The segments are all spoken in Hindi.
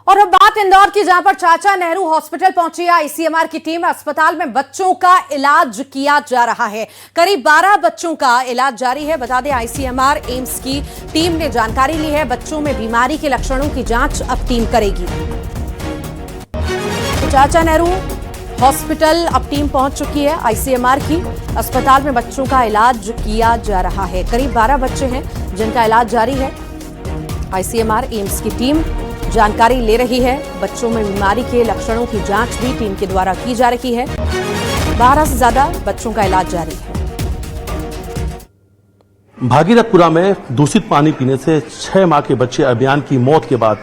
और अब बात इंदौर की, जहां पर चाचा नेहरू हॉस्पिटल पहुंची है आईसीएमआर की टीम। अस्पताल में बच्चों का इलाज किया जा रहा है। करीब 12 बच्चों का इलाज जारी है। बता दें, आईसीएमआर एम्स की टीम ने जानकारी ली है। बच्चों में बीमारी के लक्षणों की जांच अब टीम करेगी। तो चाचा नेहरू हॉस्पिटल अब टीम पहुंच चुकी है आईसीएमआर की। अस्पताल में बच्चों का इलाज किया जा रहा है। करीब 12 बच्चे हैं जिनका इलाज जारी है। आईसीएमआर एम्स की टीम जानकारी ले रही है। बच्चों में बीमारी के लक्षणों की जांच भी टीम के द्वारा की जा रही है। 12 से ज्यादा बच्चों का इलाज जारी है। भागीरथपुरा में दूषित पानी पीने से 6 माह के बच्चे अभियान की मौत के बाद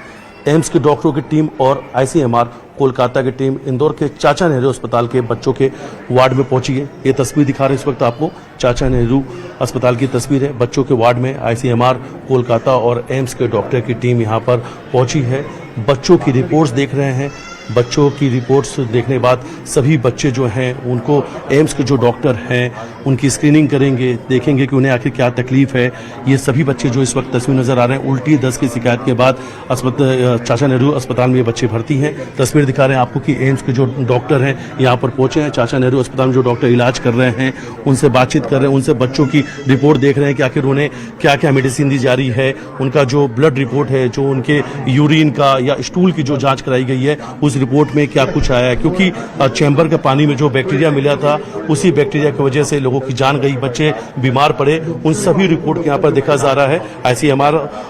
एम्स के डॉक्टरों की टीम और आईसीएमआर कोलकाता की टीम इंदौर के चाचा नेहरू अस्पताल के बच्चों के वार्ड में पहुंची है। ये तस्वीर दिखा रहे हैं इस वक्त आपको, चाचा नेहरू अस्पताल की तस्वीर है। बच्चों के वार्ड में आईसीएमआर कोलकाता और एम्स के डॉक्टर की टीम यहां पर पहुंची है। बच्चों की रिपोर्ट्स देख रहे हैं। बच्चों की रिपोर्ट्स देखने के बाद सभी बच्चे जो हैं उनको एम्स के जो डॉक्टर हैं उनकी स्क्रीनिंग करेंगे, देखेंगे कि उन्हें आखिर क्या तकलीफ है। ये सभी बच्चे जो इस वक्त तस्वीर नजर आ रहे हैं, उल्टी दस्त की शिकायत के बाद चाचा नेहरू अस्पताल में ये बच्चे भर्ती हैं। तस्वीर दिखा रहे हैं आपको कि एम्स के जो डॉक्टर हैं यहाँ पर पहुंचे हैं। चाचा नेहरू अस्पताल में जो डॉक्टर इलाज कर रहे हैं उनसे बातचीत कर रहे हैं, उनसे बच्चों की रिपोर्ट देख रहे हैं कि आखिर उन्हें क्या क्या मेडिसिन दी जा रही है। उनका जो ब्लड रिपोर्ट है, जो उनके यूरिन का या स्टूल की जो जाँच कराई गई है, उस रिपोर्ट में क्या कुछ आया है। क्योंकि चैम्बर के पानी में जो बैक्टीरिया मिला था, उसी बैक्टीरिया की वजह से लोगों की जान गई, बच्चे बीमार पड़े। उन सभी रिपोर्ट को यहाँ पर देखा जा रहा है।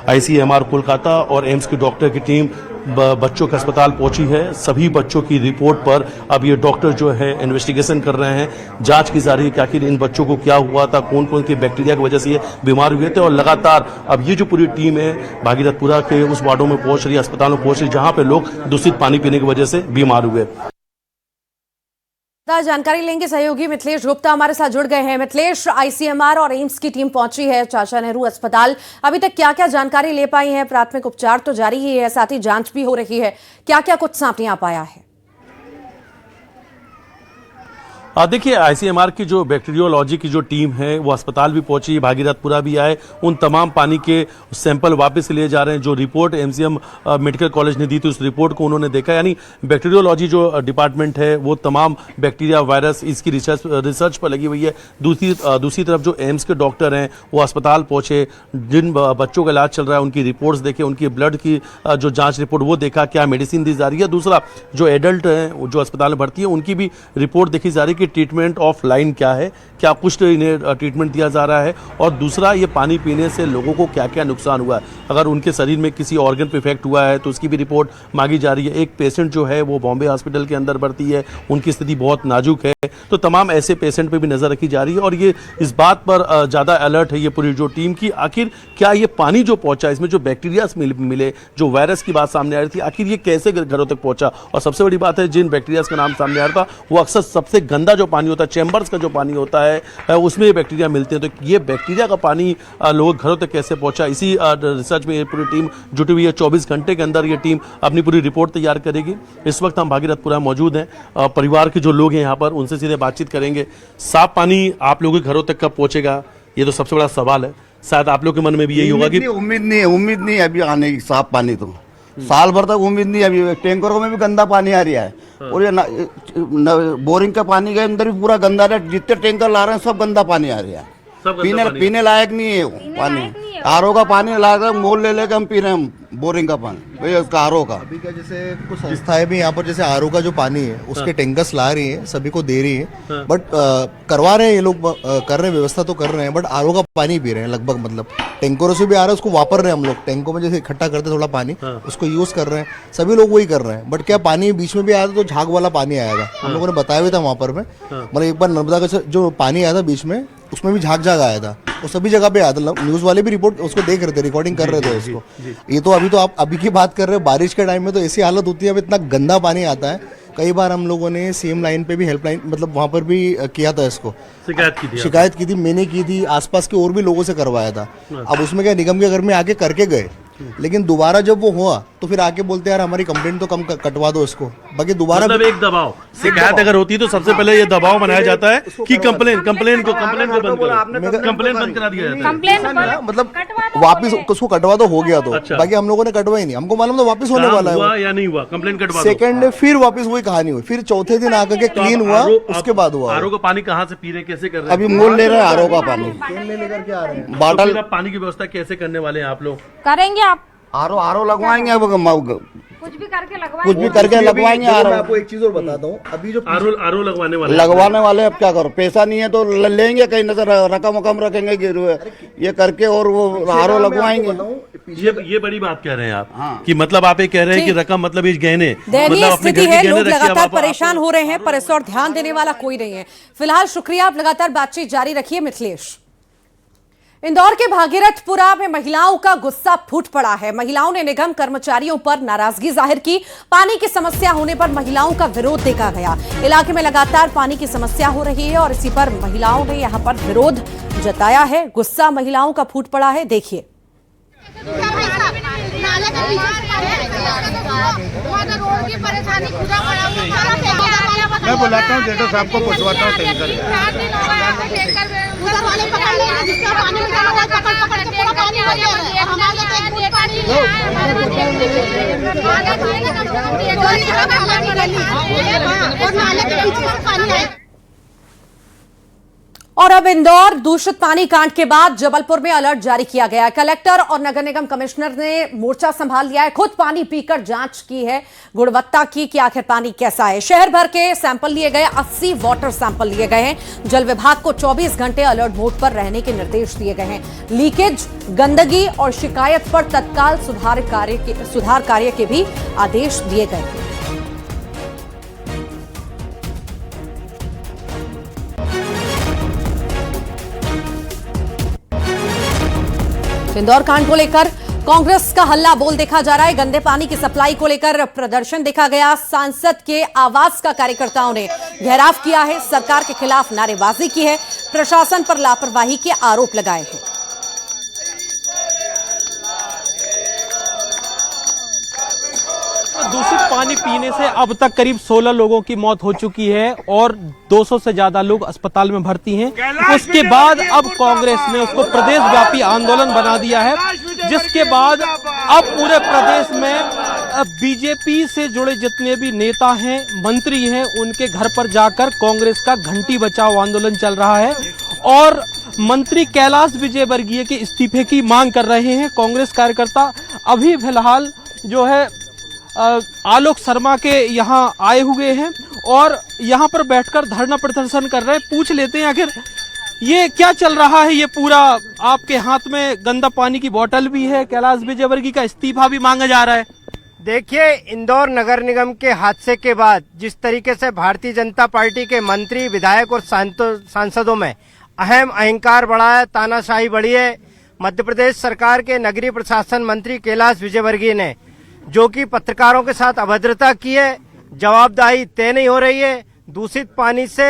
आईसीएमआर कोलकाता और एम्स की डॉक्टर की टीम बच्चों के अस्पताल पहुंची है। सभी बच्चों की रिपोर्ट पर अब ये डॉक्टर जो है इन्वेस्टिगेशन कर रहे हैं, जांच की जा रही है कि आखिर इन बच्चों को क्या हुआ था, कौन कौन की बैक्टीरिया की वजह से ये बीमार हुए थे। और लगातार अब ये जो पूरी टीम है भागीरथपुरा के उस वार्डों में पहुंच रही है, अस्पतालों में पहुंच रही है जहां पे लोग दूषित पानी पीने की वजह से बीमार हुए। जानकारी लेंगे, सहयोगी मिथिलेश गुप्ता हमारे साथ जुड़ गए हैं। मिथिलेश, आईसीएमआर और एम्स की टीम पहुंची है चाचा नेहरू अस्पताल। अभी तक क्या क्या जानकारी ले पाई है? प्राथमिक उपचार तो जारी ही है, साथ ही जांच भी हो रही है। क्या क्या कुछ सामने आ पाया है? देखिए, आईसीएमआर की जो बैक्टीरियोलॉजी की जो टीम है वो अस्पताल भी पहुंची, भागीरथपुरा भी आए। उन तमाम पानी के सैंपल वापस लिए जा रहे हैं। जो रिपोर्ट एमसीएम मेडिकल कॉलेज ने दी थी, उस रिपोर्ट को उन्होंने देखा। यानी बैक्टीरियोलॉजी जो डिपार्टमेंट है वो तमाम बैक्टीरिया, वायरस, इसकी रिसर्च पर लगी हुई है। दूसरी तरफ जो एम्स के डॉक्टर हैं वो अस्पताल पहुंचे, जिन बच्चों का इलाज चल रहा है उनकी रिपोर्ट्स देखे, उनकी ब्लड की जो जाँच रिपोर्ट वो देखा, क्या मेडिसिन दी जा रही है। दूसरा, जो एडल्ट हैं जो अस्पताल में भर्ती है उनकी भी रिपोर्ट देखी जा रही है कि ट्रीटमेंट ऑफ लाइन क्या है, क्या कुछ इन्हें ट्रीटमेंट दिया जा रहा है। और दूसरा, ये पानी पीने से लोगों को क्या क्या नुकसान हुआ है। अगर उनके शरीर में किसी ऑर्गन पे इफेक्ट हुआ है तो उसकी भी रिपोर्ट मांगी जा रही है। एक पेशेंट जो है वो बॉम्बे हॉस्पिटल के अंदर भर्ती है, उनकी स्थिति बहुत नाजुक है। तो तमाम ऐसे पेशेंट पे भी नजर रखी जा रही है। और ये इस बात पर ज्यादा अलर्ट है ये पूरी जो टीम की, आखिर क्या ये पानी जो पहुंचा, इसमें जो बैक्टीरिया मिले, जो वायरस की बात सामने आ रही थी, आखिर ये कैसे घरों तक पहुंचा। और सबसे बड़ी बात है, जिन बैक्टीरिया का नाम सामने आ रहा था वो अक्सर सबसे गंदा जो पानी होता है, चैम्बर्स का जो पानी होता है, उसमें ये बैक्टीरिया मिलते हैं। तो ये बैक्टीरिया का पानी लोगों घरों तक कैसे पहुंचा, इसी रिसर्च में ये पूरी टीम जुटी हुई है। 24 घंटे के अंदर ये टीम अपनी पूरी रिपोर्ट तैयार करेगी। इस वक्त हम भागीरथपुरा मौजूद हैं। परिवार के जो लोग हैं यहाँ पर, उनसे सीधे बातचीत करेंगे। साफ पानी आप लोगों के घरों तक कब पहुंचेगा, ये तो सबसे बड़ा सवाल है। शायद आप लोग के मन में भी यही होगा कि उम्मीद नहीं अभी आने की। साफ पानी तो साल भर तक उम्मीद नहीं। अभी टैंकरों में भी गंदा पानी आ रहा है। और ये बोरिंग का पानी के अंदर भी पूरा गंदा है। जितने टैंकर ला रहे हैं सब गंदा पानी आ रहा है। पीने लायक नहीं है पानी। आरओ का पानी लाकर मोल ले लेकर हम पी रहे हैं, बोरिंग का पानी, उसका आरओ का। अभी क्या, जैसे कुछ संस्थाएं भी यहाँ पर जैसे आरओ का जो पानी है उसके टैंकर्स ला रही हैं, सभी को दे रही हैं। बट करवा रहे हैं ये लोग, कर रहे हैं, व्यवस्था तो कर रहे हैं, बट आरओ का पानी पी रहे हैं लगभग। मतलब टैंकरों से भी आ रहा है, उसको वापर रहे हैं हम लोग। टैंकों में जैसे इकट्ठा करते थोड़ा पानी, उसको यूज कर रहे हैं, सभी लोग वही कर रहे हैं। बट क्या, पानी बीच में भी आया था तो झाग वाला पानी आया था, हम लोगों ने बताया भी था वहाँ पर में। मतलब एक बार नर्मदा का जो पानी आया था बीच में, उसमें भी झाग आया था। वो सभी जगह पे आया था। न्यूज वाले भी रिपोर्ट उसको देख रहे थे, रिकॉर्डिंग कर रहे थे उसको। ये तो अभी तो आप अभी की बात कर रहे हो, बारिश के टाइम में तो ऐसी हालत होती है, अब इतना गंदा पानी आता है। कई बार हम लोगों ने सीएम लाइन पे भी, हेल्पलाइन मतलब वहाँ पर भी किया था, इसको शिकायत की थी, मैंने की थी, आसपास के और भी लोगों से करवाया था। अब उसमें क्या, निगम के घर में आके करके गए, लेकिन दोबारा जब वो हुआ तो फिर आके बोलते यार हमारी कंप्लेंट तो कम कटवा दो इसको, बाकी दोबारा मतलब एक दबाव शिकायत अगर होती है तो सबसे पहले ये दबाव बनाया जाता है कि कंप्लेन को बंद करो, कंप्लेन बंद करा दिया जाता है। मतलब वापिस उसको कटवा दो, हो गया तो बाकी हम लोगों ने कटवा ही नहीं, हमको मालूम था वापिस होने वाला है हुआ या नहीं हुआ, कंप्लेन कटवा दो। सेकंड डे फिर वापिस वही कहानी हुई, फिर चौथे दिन आकर के क्लीन हुआ, उसके बाद हुआ। आरओ का पानी कहाँ से पी रहे, कैसे कर रहे हैं? अभी मोल ले रहे हैं आरओ का पानी, लेकर के आ रहे हैं। बॉटल फिर अब पानी की व्यवस्था कैसे करने वाले हैं आप लोग? करेंगे आप आरओ लगवाएंगे, अब कुछ भी करके लगवाएंगे, कुछ भी करके लगवाएंगे। मैं आपको एक चीज और बताता हूँ, अभी जो आरओ लगवाने वाले अब क्या करो, पैसा नहीं है तो लेंगे कहीं ना, रकम वकम रखेंगे ये करके और वो आरओ लगवाएंगे। ये बड़ी बात कह रहे हैं आप कि मतलब आप ये कह रहे हैं कि रकम मतलब इस गहने, दयनीय मतलब अपने स्थिति घर के है, गहने लोग रखिए, लगातार आप परेशान हो रहे हैं, पर इस और ध्यान देने वाला कोई नहीं है। फिलहाल शुक्रिया, आप लगातार बातचीत जारी रखिए। मिथिलेश, इंदौर के भागीरथपुरा में महिलाओं का गुस्सा फूट पड़ा है। महिलाओं ने निगम कर्मचारियों पर नाराजगी जाहिर की। पानी की समस्या होने पर महिलाओं का विरोध देखा गया। इलाके में लगातार पानी की समस्या हो रही है और इसी पर महिलाओं ने यहां पर विरोध जताया है। गुस्सा महिलाओं का फूट पड़ा है, देखिए। मैं बुलाता हूँ जेठो साहब को, पूछवाता हूँ टैंकर। और अब इंदौर दूषित पानी कांड के बाद जबलपुर में अलर्ट जारी किया गया है। कलेक्टर और नगर निगम कमिश्नर ने मोर्चा संभाल लिया है। खुद पानी पीकर जांच की है गुणवत्ता की कि आखिर पानी कैसा है। शहर भर के सैंपल लिए गए, 80 वाटर सैंपल लिए गए हैं। जल विभाग को 24 घंटे अलर्ट मोड पर रहने के निर्देश दिए गए हैं। लीकेज, गंदगी और शिकायत पर तत्काल सुधार कार्य के भी आदेश दिए गए हैं। इंदौर कांड को लेकर कांग्रेस का हल्ला बोल देखा जा रहा है। गंदे पानी की सप्लाई को लेकर प्रदर्शन देखा गया। सांसद के आवास का कार्यकर्ताओं ने घेराव किया है। सरकार के खिलाफ नारेबाजी की है। प्रशासन पर लापरवाही के आरोप लगाए हैं। दूषित पानी पीने से अब तक करीब 16 लोगों की मौत हो चुकी है और 200 से ज्यादा लोग अस्पताल में भर्ती हैं। उसके बाद अब कांग्रेस ने उसको प्रदेश व्यापी आंदोलन बना दिया है, जिसके बाद अब पूरे प्रदेश में बीजेपी से जुड़े जितने भी नेता हैं, मंत्री हैं, उनके घर पर जाकर कांग्रेस का घंटी बचाओ आंदोलन चल रहा है और मंत्री कैलाश विजयवर्गीय के इस्तीफे की मांग कर रहे हैं। कांग्रेस कार्यकर्ता अभी फिलहाल जो है आलोक शर्मा के यहाँ आए हुए हैं और यहाँ पर बैठकर धरना प्रदर्शन कर रहे हैं। पूछ लेते हैं आखिर ये क्या चल रहा है। ये पूरा आपके हाथ में गंदा पानी की बोतल भी है, कैलाश विजयवर्गीय का इस्तीफा भी मांगा जा रहा है। देखिए, इंदौर नगर निगम के हादसे के बाद जिस तरीके से भारतीय जनता पार्टी के मंत्री, विधायक और सांसदों में अहम अहंकार बढ़ा है, तानाशाही बढ़ी है। मध्य प्रदेश सरकार के नगरीय प्रशासन मंत्री कैलाश विजयवर्गीय ने जो कि पत्रकारों के साथ अभद्रता की है, जवाबदेही तय नहीं हो रही है। दूषित पानी से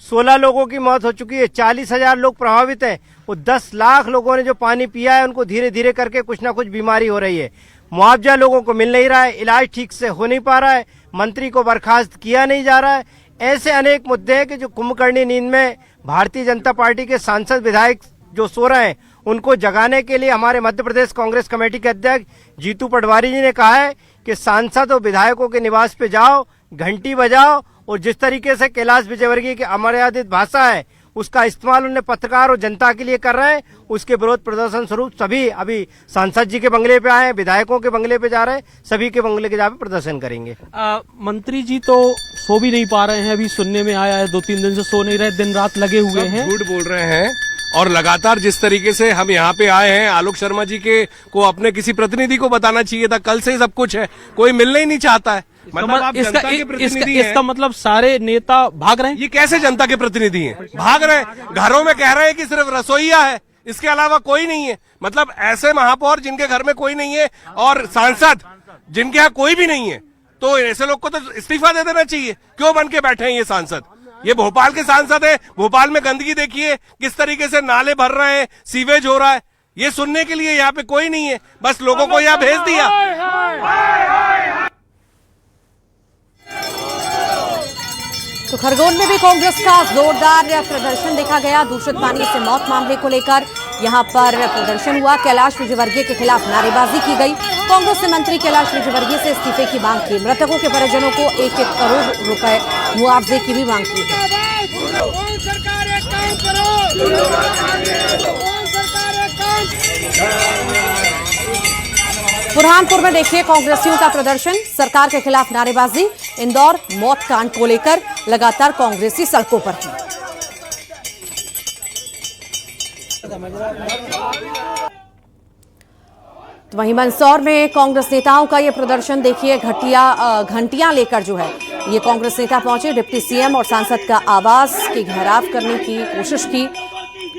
16 लोगों की मौत हो चुकी है, 40,000 लोग प्रभावित हैं। वो 10 लाख लोगों ने जो पानी पिया है, उनको धीरे धीरे करके कुछ ना कुछ बीमारी हो रही है। मुआवजा लोगों को मिल नहीं रहा है, इलाज ठीक से हो नहीं पा रहा है, मंत्री को बर्खास्त किया नहीं जा रहा है। ऐसे अनेक मुद्दे हैं कि जो कुंभकर्णी नींद में भारतीय जनता पार्टी के सांसद, विधायक जो सो रहे हैं, उनको जगाने के लिए हमारे मध्य प्रदेश कांग्रेस कमेटी के अध्यक्ष जीतू पटवारी जी ने कहा है कि सांसद और विधायकों के निवास पे जाओ, घंटी बजाओ और जिस तरीके से कैलाश विजयवर्गीय की अमर्यादित भाषा है, उसका इस्तेमाल उन्हें पत्रकार और जनता के लिए कर रहे हैं। उसके विरोध प्रदर्शन स्वरूप सभी अभी सांसद जी के बंगले पे आए, विधायकों के बंगले पे जा रहे हैं, सभी के बंगले के जाकर प्रदर्शन करेंगे। मंत्री जी तो सो भी नहीं पा रहे हैं, अभी सुनने में आया है 2-3 दिन से सो नहीं रहे, दिन रात लगे हुए हैं, झूठ बोल रहे हैं। और लगातार जिस तरीके से हम यहाँ पे आए हैं, आलोक शर्मा जी के को अपने किसी प्रतिनिधि को बताना चाहिए था। कल से ही सब कुछ है, कोई मिलना ही नहीं चाहता है। मतलब आप जनता के प्रतिनिधि हैं। इसका मतलब सारे नेता भाग रहे हैं। ये कैसे जनता के प्रतिनिधि हैं? भाग रहे हैं, घरों में कह रहे हैं कि सिर्फ रसोईया है, इसके अलावा कोई नहीं है। मतलब ऐसे महापौर जिनके घर में कोई नहीं है और सांसद जिनके यहाँ कोई भी नहीं है, तो ऐसे लोग को तो इस्तीफा दे देना चाहिए। क्यों बन के बैठे हैं ये सांसद? ये भोपाल के सांसद है, भोपाल में गंदगी देखिए किस तरीके से नाले भर रहे हैं, सीवेज हो रहा है। ये सुनने के लिए यहाँ पे कोई नहीं है, बस लोगों को यहाँ भेज दिया। तो खरगोन में भी कांग्रेस का जोरदार प्रदर्शन देखा गया। दूषित पानी से मौत मामले को लेकर यहां पर प्रदर्शन हुआ। कैलाश विजयवर्गीय के खिलाफ नारेबाजी की गई। कांग्रेस ने मंत्री कैलाश विजयवर्गीय से इस्तीफे की मांग की। मृतकों के परिजनों को 1-1 करोड़ रुपए मुआवजे की भी मांग की है। बुरहानपुर में देखिए कांग्रेसियों का प्रदर्शन, सरकार के खिलाफ नारेबाजी। इंदौर मौत कांड को लेकर लगातार कांग्रेसी सड़कों पर हैं। तो वहीं मंदसौर में कांग्रेस नेताओं का यह प्रदर्शन देखिए। घंटियां लेकर जो है ये कांग्रेस नेता पहुंचे। डिप्टी सीएम और सांसद का आवास की घेराव करने की कोशिश की।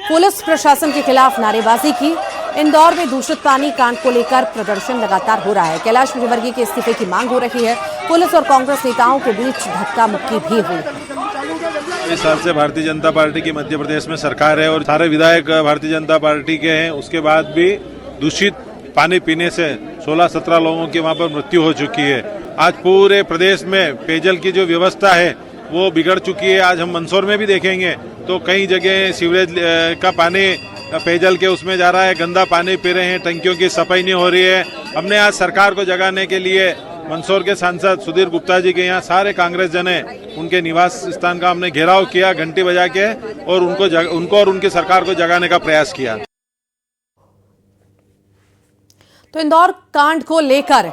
पुलिस प्रशासन के खिलाफ नारेबाजी की। इंदौर में दूषित पानी कांड को लेकर प्रदर्शन लगातार हो रहा है। कैलाश विजयवर्गीय के इस्तीफे की मांग हो रही है। पुलिस और कांग्रेस नेताओं के बीच धक्का मुक्की भी हुई। इस साल से भारतीय जनता पार्टी की मध्य प्रदेश में सरकार है और सारे विधायक भारतीय जनता पार्टी के हैं। उसके बाद भी दूषित पानी पीने से 16-17 लोगों की वहां पर मृत्यु हो चुकी है। आज पूरे प्रदेश में पेयजल की जो व्यवस्था है वो बिगड़ चुकी है। आज हम मंदसौर में भी देखेंगे तो कई जगह सीवरेज का पानी पेयजल के उसमें जा रहा है, गंदा पानी पी रहे हैं, टंकियों की सफाई नहीं हो रही है। हमने आज सरकार को जगाने के लिए मंदसौर के सांसद सुधीर गुप्ता जी के यहाँ सारे कांग्रेस जन हैं, उनके निवास स्थान का हमने घेराव किया घंटी बजा के और उनको और उनकी सरकार को जगाने का प्रयास किया। तो इंदौर कांड को लेकर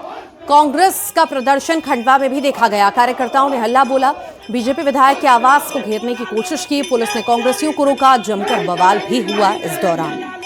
कांग्रेस का प्रदर्शन खंडवा में भी देखा गया। कार्यकर्ताओं ने हल्ला बोला। बीजेपी विधायक के आवास को घेरने की कोशिश की। पुलिस ने कांग्रेसियों को रोका। जमकर बवाल भी हुआ इस दौरान।